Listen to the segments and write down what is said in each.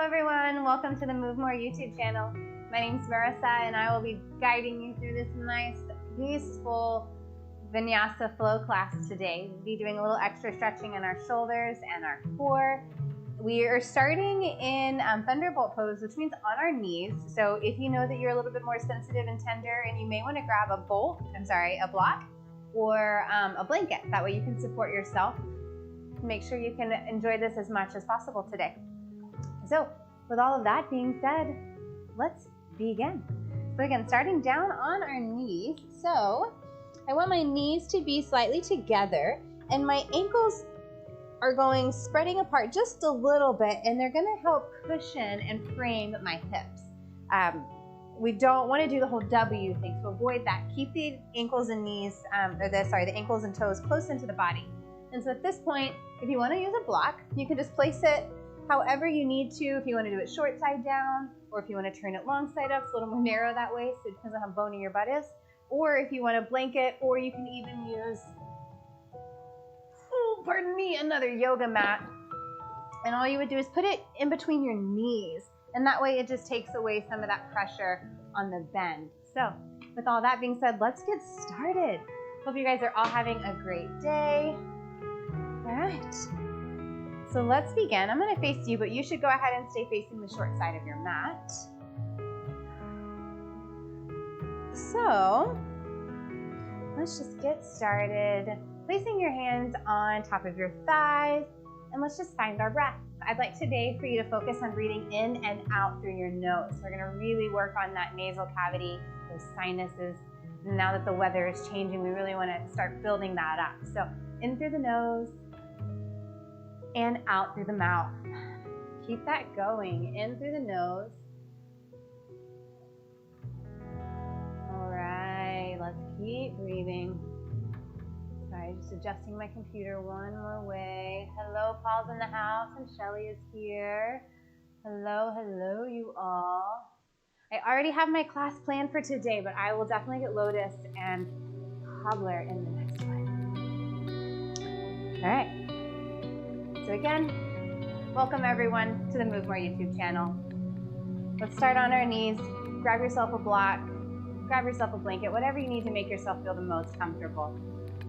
everyone, welcome to the Move More YouTube channel. My name is Marissa and I will be guiding you through this nice, peaceful Vinyasa flow class today. We'll be doing a little extra stretching in our shoulders and our core. We are starting in Thunderbolt Pose, which means on our knees. So if you know that you're a little bit more sensitive and tender and you may want to grab a block or a blanket. That way you can support yourself. Make sure you can enjoy this as much as possible today. So with all of that being said, let's begin. So again, starting down on our knees. So I want my knees to be slightly together and my ankles are going spreading apart just a little bit, and they're gonna help cushion and frame my hips. We don't want to do the whole W thing, so avoid that. Keep the ankles and knees, the ankles and toes close into the body. And so at this point, if you want to use a block, you can just place it however you need to. If you want to do it short side down, or if you want to turn it long side up, it's a little more narrow that way, so it depends on how bony your butt is. Or if you want a blanket, or you can even use, pardon me, another yoga mat. And all you would do is put it in between your knees, and that way it just takes away some of that pressure on the bend. So with all that being said, let's get started. Hope you guys are all having a great day. All right. So let's begin. I'm going to face you, but you should go ahead and stay facing the short side of your mat. So let's just get started. Placing your hands on top of your thighs, and let's just find our breath. I'd like today for you to focus on breathing in and out through your nose. We're going to really work on that nasal cavity, those sinuses. Now that the weather is changing, we really want to start building that up. So in through the nose, and out through the mouth. Keep that going. In through the nose. All right, let's keep breathing. Sorry, just adjusting my computer one more way. Hello, Paul's in the house and Shelly is here. Hello, hello, you all. I already have my class planned for today, but I will definitely get Lotus and Cobbler in the next one. All right. So again, welcome everyone to the Move More YouTube channel. Let's start on our knees. Grab yourself a block, grab yourself a blanket, whatever you need to make yourself feel the most comfortable.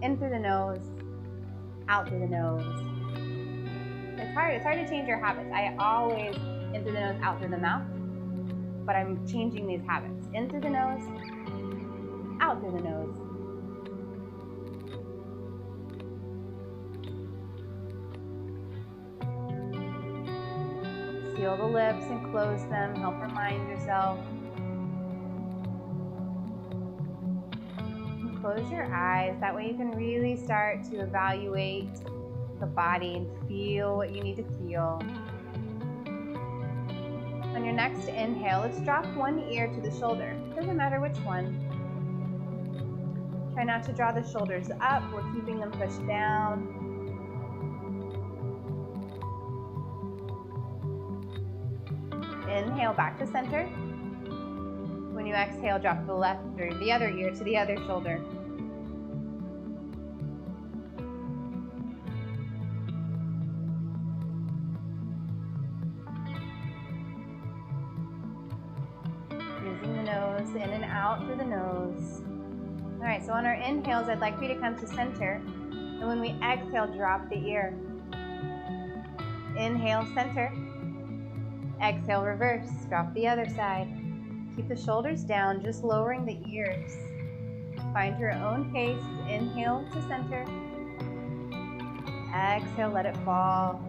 In through the nose, out through the nose. It's hard to change your habits. I always in through the nose, out through the mouth, but I'm changing these habits. In through the nose, out through the nose. Seal the lips and close them. Help remind yourself. And close your eyes. That way you can really start to evaluate the body and feel what you need to feel. On your next inhale, let's drop one ear to the shoulder. Doesn't matter which one. Try not to draw the shoulders up. We're keeping them pushed down. Inhale back to center. When you exhale, drop the left or the other ear to the other shoulder. Using the nose, in and out through the nose. All right, so on our inhales, I'd like for you to come to center. And when we exhale, drop the ear. Inhale, center. Exhale, reverse, drop the other side. Keep the shoulders down, just lowering the ears. Find your own pace. Inhale to center. Exhale, let it fall.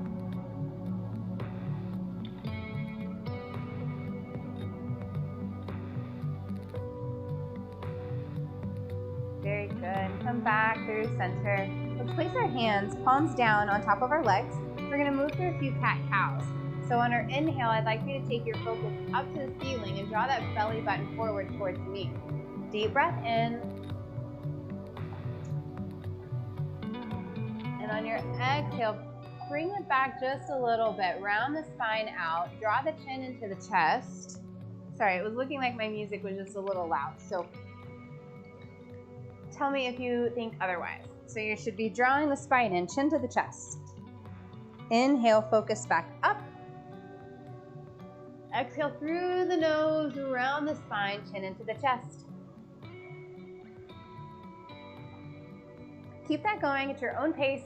Very good. Come back through center. Let's place our hands, palms down on top of our legs. We're gonna move through a few cat-cows. So on our inhale, I'd like you to take your focus up to the ceiling and draw that belly button forward towards me. Deep breath in. And on your exhale, bring it back just a little bit. Round the spine out. Draw the chin into the chest. Sorry, it was looking like my music was just a little loud. So tell me if you think otherwise. So you should be drawing the spine in, chin to the chest. Inhale, focus back up. Exhale through the nose, around the spine, chin into the chest. Keep that going at your own pace.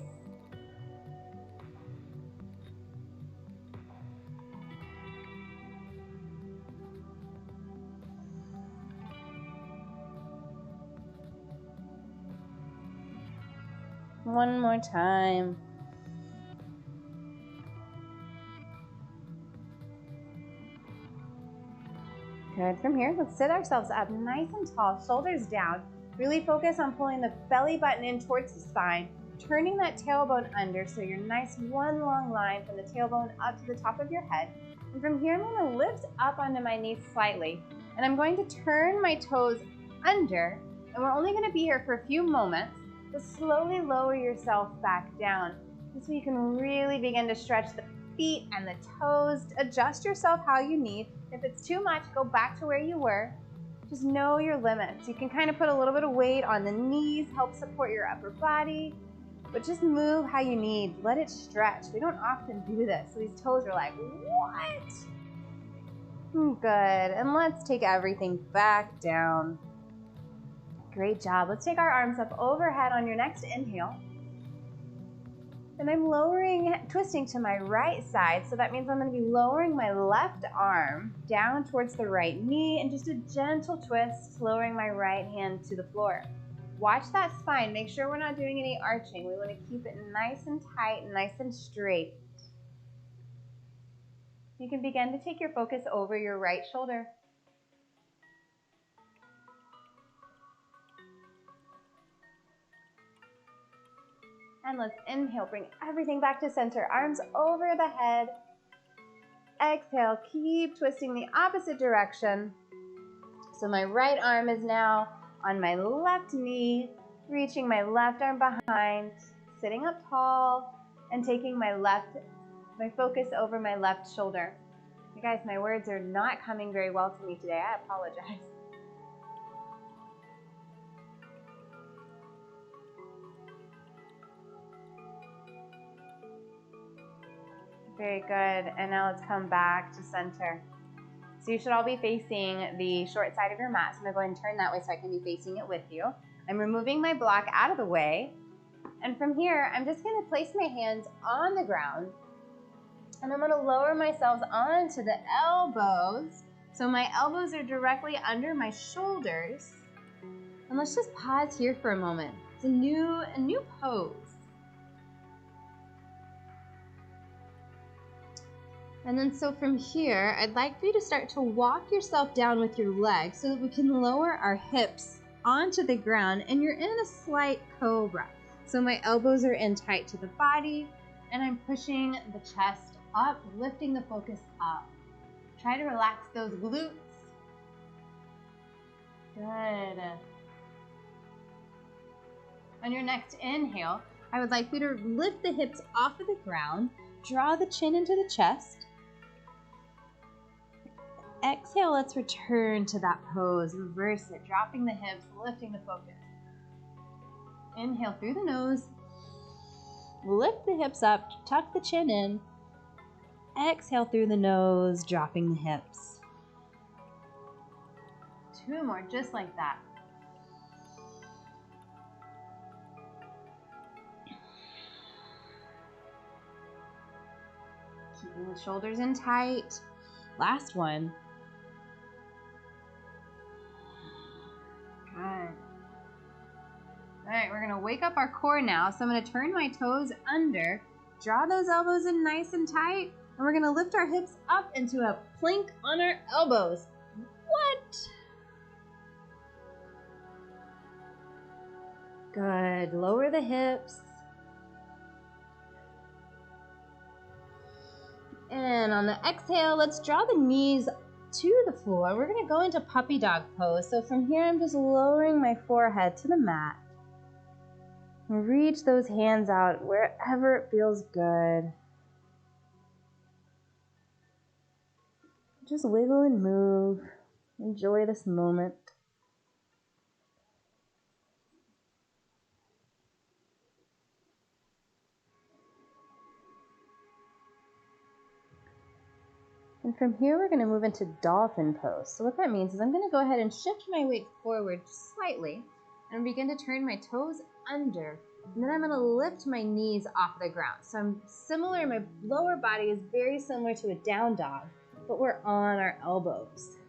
One more time. Good. From here, let's sit ourselves up nice and tall, shoulders down. Really focus on pulling the belly button in towards the spine, turning that tailbone under so you're nice one long line from the tailbone up to the top of your head. And from here, I'm going to lift up onto my knees slightly, and I'm going to turn my toes under, and we're only going to be here for a few moments. Just slowly lower yourself back down. This way you can really begin to stretch the feet and the toes. Adjust yourself how you need. If it's too much, go back to where you were. Just know your limits. You can kind of put a little bit of weight on the knees, help support your upper body, but just move how you need. Let it stretch. We don't often do this, so these toes are like, what? Good, and let's take everything back down. Great job. Let's take our arms up overhead on your next inhale. And I'm twisting to my right side, so that means I'm going to be lowering my left arm down towards the right knee and just a gentle twist, lowering my right hand to the floor. Watch that spine. Make sure we're not doing any arching. We want to keep it nice and tight, nice and straight. You can begin to take your focus over your right shoulder. And let's inhale, bring everything back to center, arms over the head. Exhale, keep twisting the opposite direction. So my right arm is now on my left knee, reaching my left arm behind, sitting up tall, and taking my focus over my left shoulder. You guys, my words are not coming very well to me today. I apologize. Very good, and now let's come back to center. So you should all be facing the short side of your mat. So I'm gonna go ahead and turn that way so I can be facing it with you. I'm removing my block out of the way. And from here, I'm just gonna place my hands on the ground, and I'm gonna lower myself onto the elbows. So my elbows are directly under my shoulders. And let's just pause here for a moment. It's a new pose. And then so from here, I'd like for you to start to walk yourself down with your legs so that we can lower our hips onto the ground, and you're in a slight cobra. So my elbows are in tight to the body, and I'm pushing the chest up, lifting the focus up. Try to relax those glutes. Good. On your next inhale, I would like you to lift the hips off of the ground, draw the chin into the chest. Exhale, let's return to that pose. Reverse it, dropping the hips, lifting the focus. Inhale through the nose. Lift the hips up, tuck the chin in. Exhale through the nose, dropping the hips. Two more, just like that. Keeping the shoulders in tight. Last one. Good. All right, we're gonna wake up our core now. So I'm gonna turn my toes under, draw those elbows in nice and tight, and we're gonna lift our hips up into a plank on our elbows. What? Good, lower the hips. And on the exhale, let's draw the knees to the floor. We're gonna go into puppy dog pose. So from here, I'm just lowering my forehead to the mat. Reach those hands out wherever it feels good. Just wiggle and move. Enjoy this moment. And from here, we're gonna move into dolphin pose. So what that means is I'm gonna go ahead and shift my weight forward slightly and begin to turn my toes under. And then I'm gonna lift my knees off the ground. So I'm similar, my lower body is very similar to a down dog, but we're on our elbows.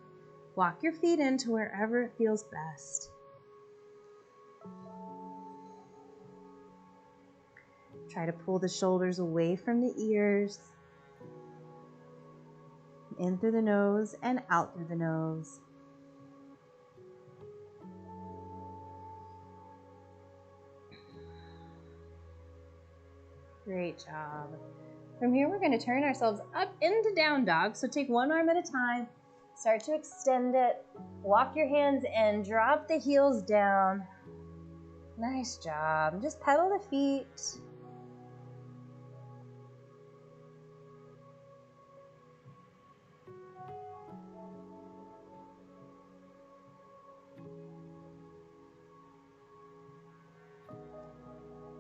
Walk your feet into wherever it feels best. Try to pull the shoulders away from the ears. In through the nose and out through the nose. Great job. From here, we're going to turn ourselves up into down dog. So take one arm at a time. Start to extend it. Walk your hands in. Drop the heels down. Nice job. Just pedal the feet.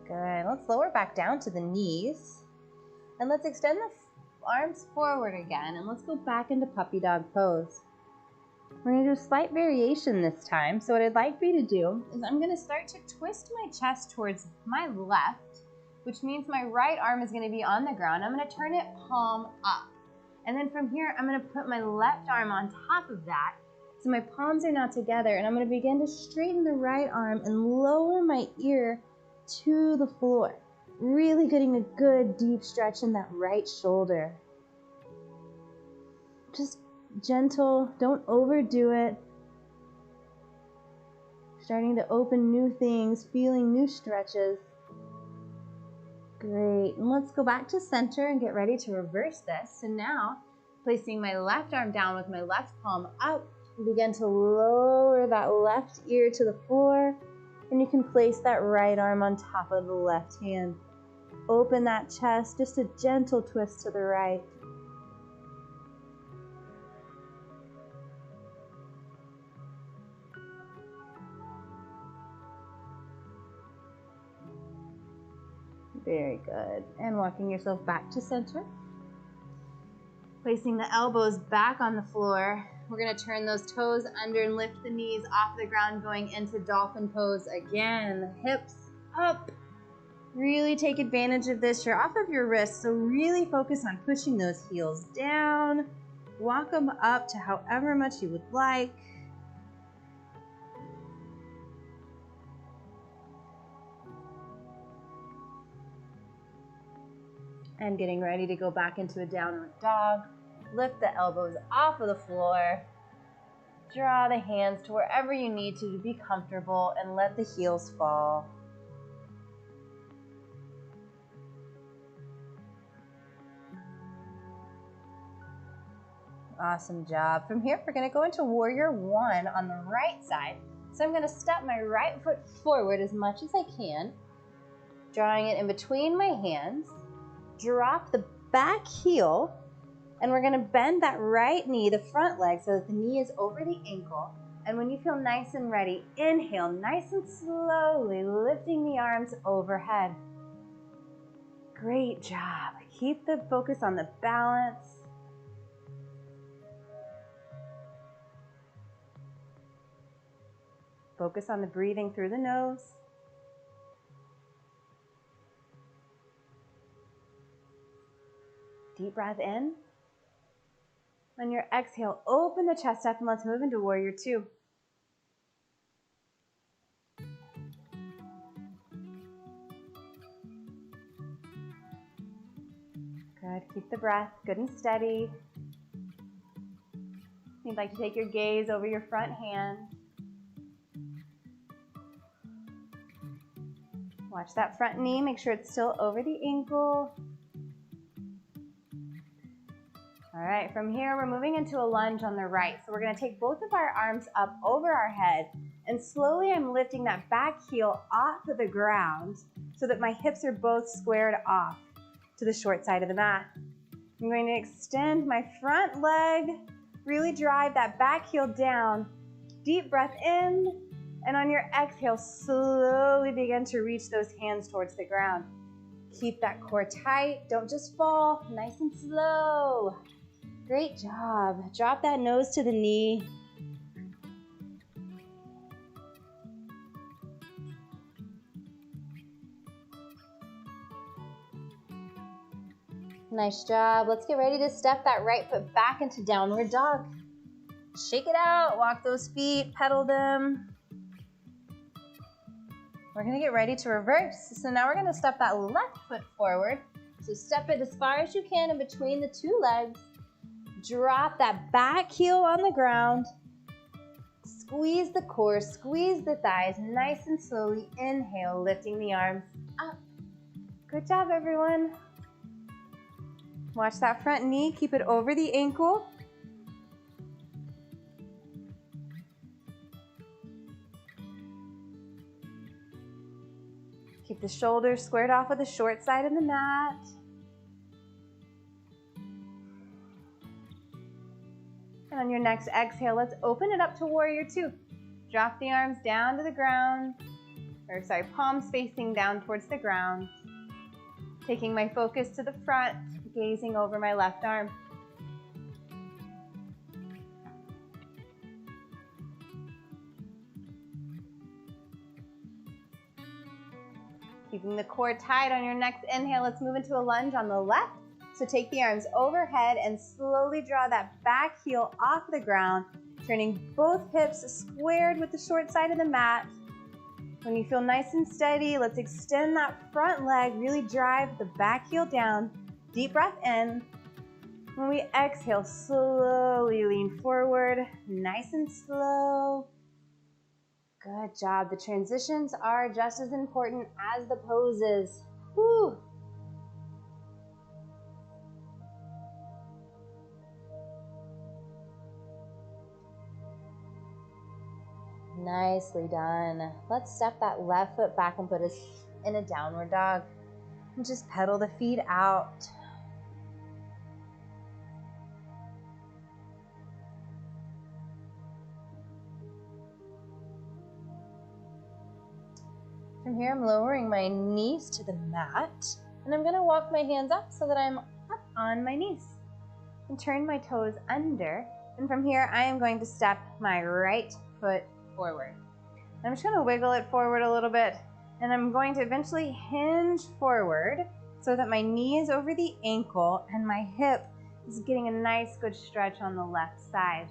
Good. Let's lower back down to the knees. And let's extend the arms forward again. And let's go back into puppy dog pose. We're going to do a slight variation this time. So what I'd like for you to do is I'm going to start to twist my chest towards my left, which means my right arm is going to be on the ground. I'm going to turn it palm up. And then from here, I'm going to put my left arm on top of that. So my palms are now together. And I'm going to begin to straighten the right arm and lower my ear to the floor, really getting a good deep stretch in that right shoulder. Just gentle, don't overdo it. Starting to open new things, feeling new stretches. Great, and let's go back to center and get ready to reverse this. So now, placing my left arm down with my left palm up, begin to lower that left ear to the floor. And you can place that right arm on top of the left hand. Open that chest, just a gentle twist to the right. Very good. And walking yourself back to center. Placing the elbows back on the floor. We're going to turn those toes under and lift the knees off the ground, going into dolphin pose again. Hips up. Really take advantage of this. You're off of your wrists, so really focus on pushing those heels down. Walk them up to however much you would like. And getting ready to go back into a downward dog. Lift the elbows off of the floor. Draw the hands to wherever you need to be comfortable and let the heels fall. Awesome job. From here, we're going to go into warrior one on the right side. So I'm going to step my right foot forward as much as I can, drawing it in between my hands. Drop the back heel. And we're going to bend that right knee, the front leg, so that the knee is over the ankle. And when you feel nice and ready, inhale nice and slowly, lifting the arms overhead. Great job. Keep the focus on the balance. Focus on the breathing through the nose. Deep breath in. On your exhale, open the chest up and let's move into warrior two. Good, keep the breath good and steady. You'd like to take your gaze over your front hand. Watch that front knee, make sure it's still over the ankle. All right, from here, we're moving into a lunge on the right. So we're gonna take both of our arms up over our head, and slowly I'm lifting that back heel off of the ground so that my hips are both squared off to the short side of the mat. I'm going to extend my front leg, really drive that back heel down. Deep breath in, and on your exhale, slowly begin to reach those hands towards the ground. Keep that core tight, don't just fall, nice and slow. Great job. Drop that nose to the knee. Nice job. Let's get ready to step that right foot back into downward dog. Shake it out, walk those feet, pedal them. We're gonna get ready to reverse. So now we're gonna step that left foot forward. So step it as far as you can in between the two legs. Drop that back heel on the ground. Squeeze the core, squeeze the thighs, nice and slowly. Inhale, lifting the arms up. Good job, everyone. Watch that front knee, keep it over the ankle. Keep the shoulders squared off with the short side of the mat. And on your next exhale, let's open it up to warrior two. Drop the arms down to the ground, palms facing down towards the ground. Taking my focus to the front, gazing over my left arm. Keeping the core tight on your next inhale, let's move into a lunge on the left. So take the arms overhead and slowly draw that back heel off the ground, turning both hips squared with the short side of the mat. When you feel nice and steady, let's extend that front leg, really drive the back heel down. Deep breath in. When we exhale, slowly lean forward, nice and slow. Good job. The transitions are just as important as the poses. Woo. Nicely done. Let's step that left foot back and put us in a downward dog. And just pedal the feet out. From here, I'm lowering my knees to the mat, and I'm gonna walk my hands up so that I'm up on my knees. And turn my toes under, and from here, I am going to step my right foot forward. I'm just gonna wiggle it forward a little bit, and I'm going to eventually hinge forward so that my knee is over the ankle and my hip is getting a nice good stretch on the left side.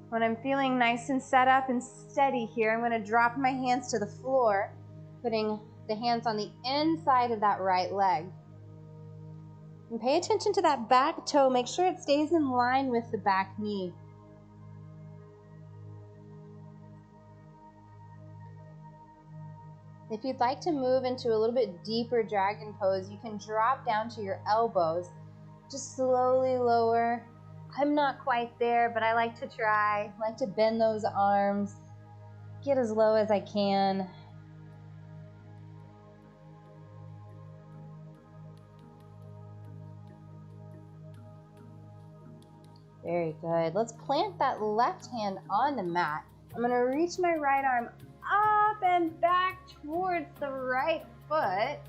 When I'm feeling nice and set up and steady here, I'm gonna drop my hands to the floor, putting the hands on the inside of that right leg. And pay attention to that back toe. Make sure it stays in line with the back knee. If you'd like to move into a little bit deeper dragon pose, you can drop down to your elbows. Just slowly lower. I'm not quite there, but I like to try. I like to bend those arms. Get as low as I can. Very good. Let's plant that left hand on the mat. I'm gonna reach my right arm up and back towards the right foot.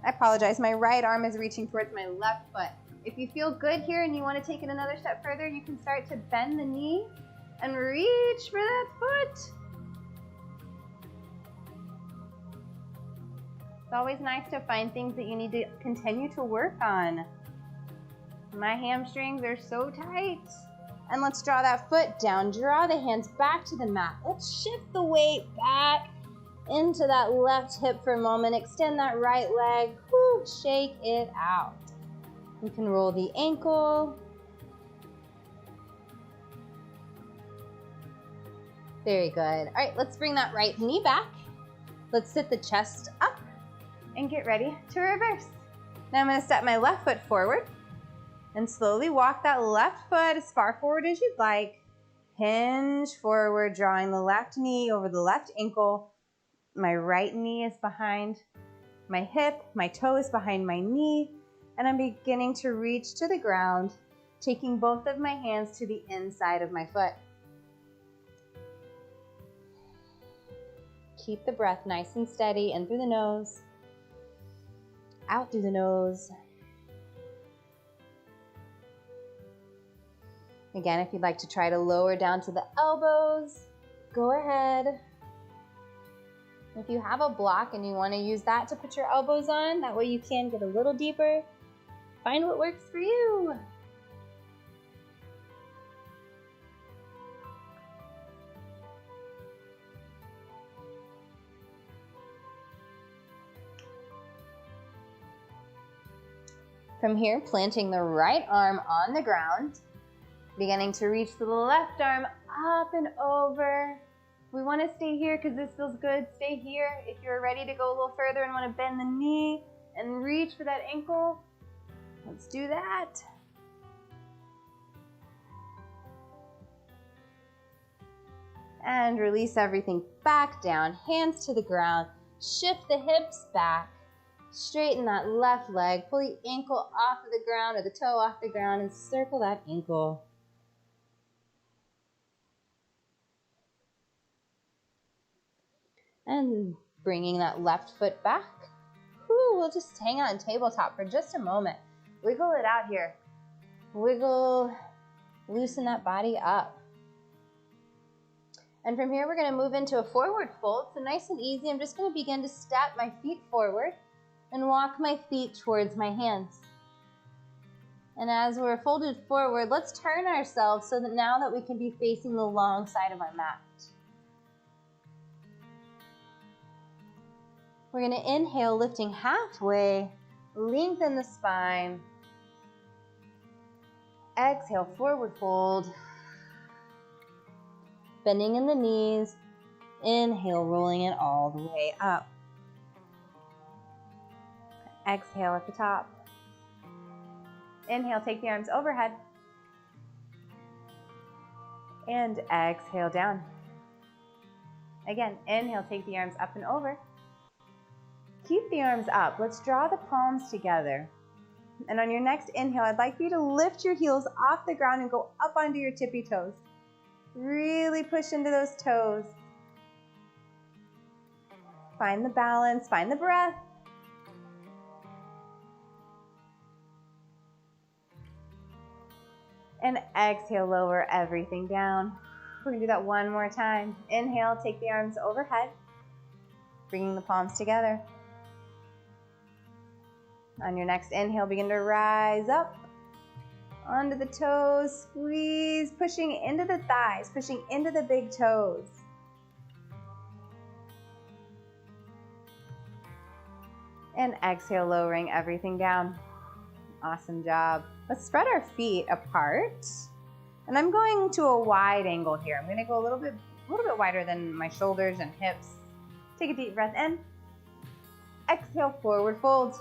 I apologize, my right arm is reaching towards my left foot. If you feel good here and you want to take it another step further, you can start to bend the knee and reach for that foot. It's always nice to find things that you need to continue to work on. My hamstrings are so tight. And let's draw that foot down. Draw the hands back to the mat. Let's shift the weight back into that left hip for a moment. Extend that right leg. Woo, shake it out. You can roll the ankle. Very good. All right, let's bring that right knee back. Let's sit the chest up and get ready to reverse. Now I'm going to step my left foot forward and slowly walk that left foot as far forward as you'd like. Hinge forward, drawing the left knee over the left ankle. My right knee is behind my hip, my toe is behind my knee, and I'm beginning to reach to the ground, taking both of my hands to the inside of my foot. Keep the breath nice and steady, in through the nose, out through the nose. Again, if you'd like to try to lower down to the elbows, go ahead. If you have a block and you want to use that to put your elbows on, that way you can get a little deeper. Find what works for you. From here, planting the right arm on the ground, beginning to reach the left arm up and over. We want to stay here because this feels good. Stay here. If you're ready to go a little further and want to bend the knee and reach for that ankle, let's do that. And release everything back down, hands to the ground. Shift the hips back. Straighten that left leg. Pull the ankle off of the ground or the toe off the ground and circle that ankle. And bringing that left foot back. Whew, we'll just hang out in tabletop for just a moment. Wiggle it out here. Wiggle, loosen that body up. And from here, we're going to move into a forward fold. So nice and easy. I'm just going to begin to step my feet forward and walk my feet towards my hands. And as we're folded forward, let's turn ourselves so that now that we can be facing the long side of our mat. We're going to inhale, lifting halfway, lengthen the spine. Exhale, forward fold. Bending in the knees. Inhale, rolling it all the way up. Exhale at the top. Inhale, take the arms overhead. And exhale down. Again, inhale, take the arms up and over. Keep the arms up. Let's draw the palms together. And on your next inhale, I'd like you to lift your heels off the ground and go up onto your tippy toes. Really push into those toes. Find the balance, find the breath. And exhale, lower everything down. We're gonna do that one more time. Inhale, take the arms overhead, bringing the palms together. On your next inhale, begin to rise up onto the toes, squeeze, pushing into the thighs, pushing into the big toes. And exhale, lowering everything down. Awesome job. Let's spread our feet apart. And I'm going to a wide angle here. I'm gonna go a little bit wider than my shoulders and hips. Take a deep breath in. Exhale, forward fold.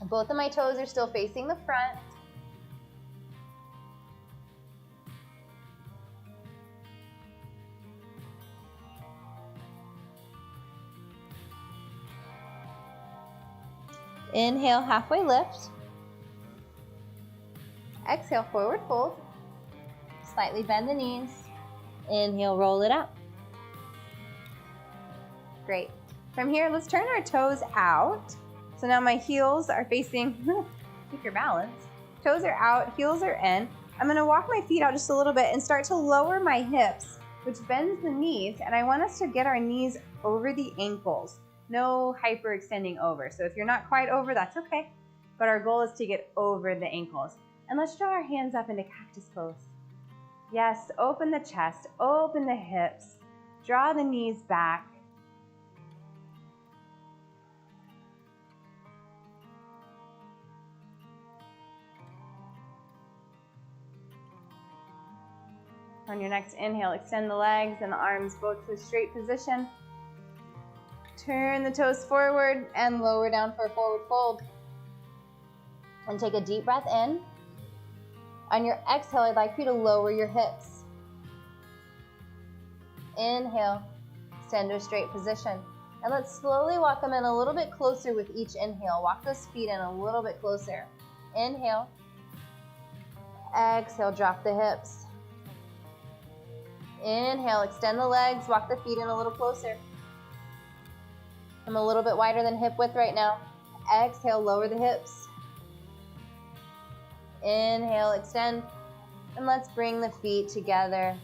Both of my toes are still facing the front. Inhale, halfway lift. Exhale, forward fold. Slightly bend the knees. Inhale, roll it up. Great. From here, let's turn our toes out. So now my heels are facing, keep your balance. Toes are out, heels are in. I'm gonna walk my feet out just a little bit and start to lower my hips, which bends the knees. And I want us to get our knees over the ankles. No hyperextending over. So if you're not quite over, that's okay. But our goal is to get over the ankles. And let's draw our hands up into cactus pose. Yes, open the chest, open the hips, draw the knees back. On your next inhale, extend the legs and the arms both to a straight position. Turn the toes forward and lower down for a forward fold. And take a deep breath in. On your exhale, I'd like you to lower your hips. Inhale, extend to a straight position. And let's slowly walk them in a little bit closer with each inhale. Walk those feet in a little bit closer. Inhale. Exhale, drop the hips. Inhale, extend the legs, walk the feet in a little closer. I'm a little bit wider than hip width right now. Exhale, lower the hips. Inhale, extend, and let's bring the feet together.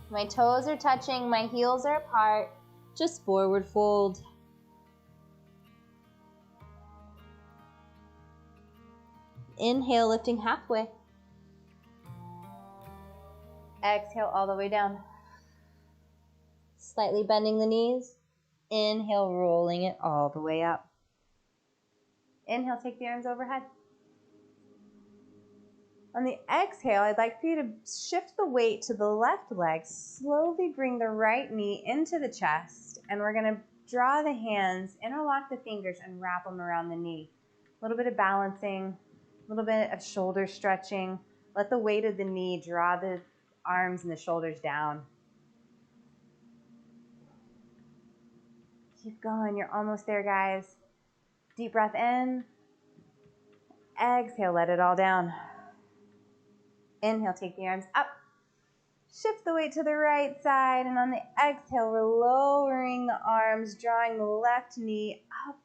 My toes are touching, my heels are apart. Just forward fold. Inhale, lifting halfway. Exhale all the way down. Slightly bending the knees. Inhale, rolling it all the way up. Inhale, take the arms overhead. On the exhale, I'd like for you to shift the weight to the left leg. Slowly bring the right knee into the chest. And we're going to draw the hands, interlock the fingers, and wrap them around the knee. A little bit of balancing, a little bit of shoulder stretching. Let the weight of the knee draw the arms and the shoulders down. Keep going. You're almost there, guys. Deep breath in. Exhale, let it all down. Inhale, take the arms up. Shift the weight to the right side. And on the exhale, we're lowering the arms, drawing the left knee up.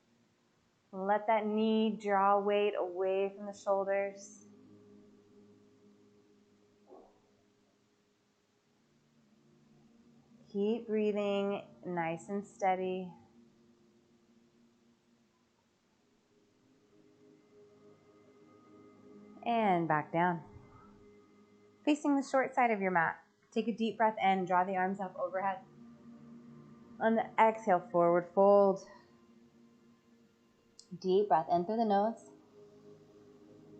Let that knee draw weight away from the shoulders. Keep breathing nice and steady. And back down. Facing the short side of your mat. Take a deep breath in, draw the arms up overhead. On the exhale, forward fold. Deep breath in through the nose.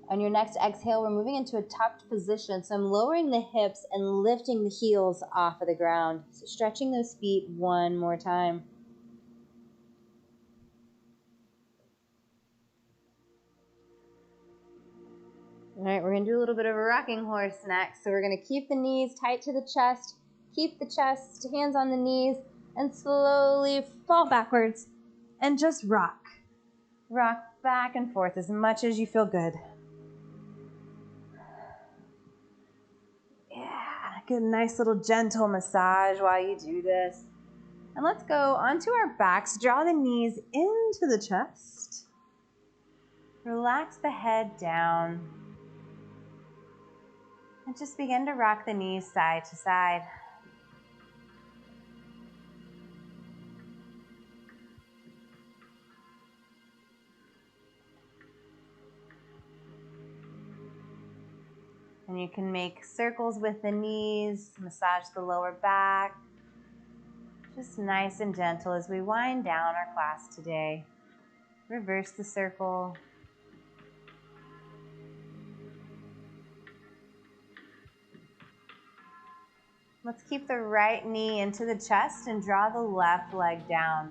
On your next exhale, we're moving into a tucked position. So I'm lowering the hips and lifting the heels off of the ground. So stretching those feet one more time. All right, we're going to do a little bit of a rocking horse next. So we're going to keep the knees tight to the chest, keep the chest, hands on the knees, and slowly fall backwards and just rock. Rock back and forth as much as you feel good. Yeah, get a nice little gentle massage while you do this. And let's go onto our backs. Draw the knees into the chest. Relax the head down. And just begin to rock the knees side to side. And you can make circles with the knees, massage the lower back. Just nice and gentle as we wind down our class today. Reverse the circle. Let's keep the right knee into the chest and draw the left leg down.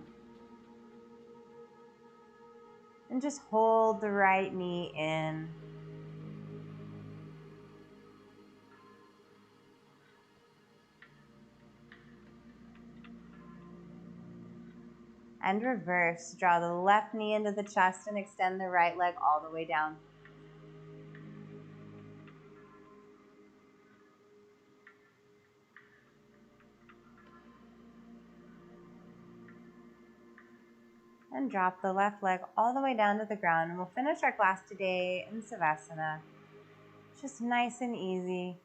And just hold the right knee in. And reverse. Draw the left knee into the chest and extend the right leg all the way down. And drop the left leg all the way down to the ground. And we'll finish our class today in Savasana. Just nice and easy.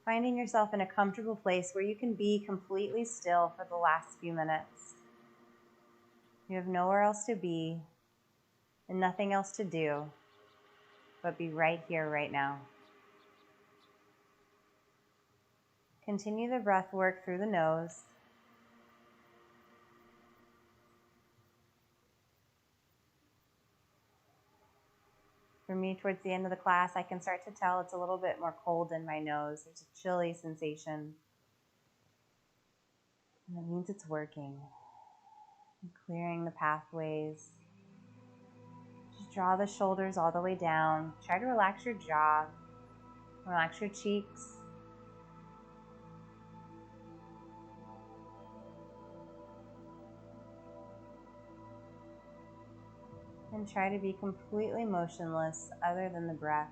Finding yourself in a comfortable place where you can be completely still for the last few minutes. You have nowhere else to be and nothing else to do but be right here, right now. Continue the breath work through the nose. For me, towards the end of the class, I can start to tell it's a little bit more cold in my nose. There's a chilly sensation. And that means it's working. I'm clearing the pathways. Just draw the shoulders all the way down. Try to relax your jaw. Relax your cheeks. And try to be completely motionless other than the breath.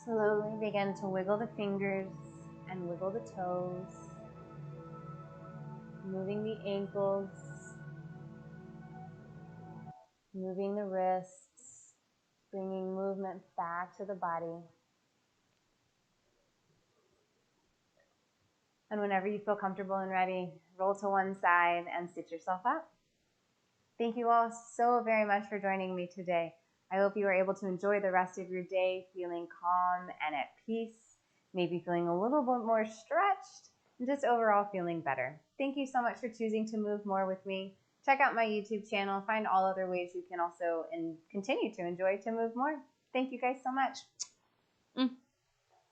Slowly begin to wiggle the fingers and wiggle the toes, moving the ankles, moving the wrists, bringing movement back to the body. And whenever you feel comfortable and ready, roll to one side and sit yourself up. Thank you all so very much for joining me today. I hope you are able to enjoy the rest of your day feeling calm and at peace, maybe feeling a little bit more stretched, and just overall feeling better. Thank you so much for choosing to move more with me. Check out my YouTube channel, find all other ways you can also continue to enjoy to move more. Thank you guys so much.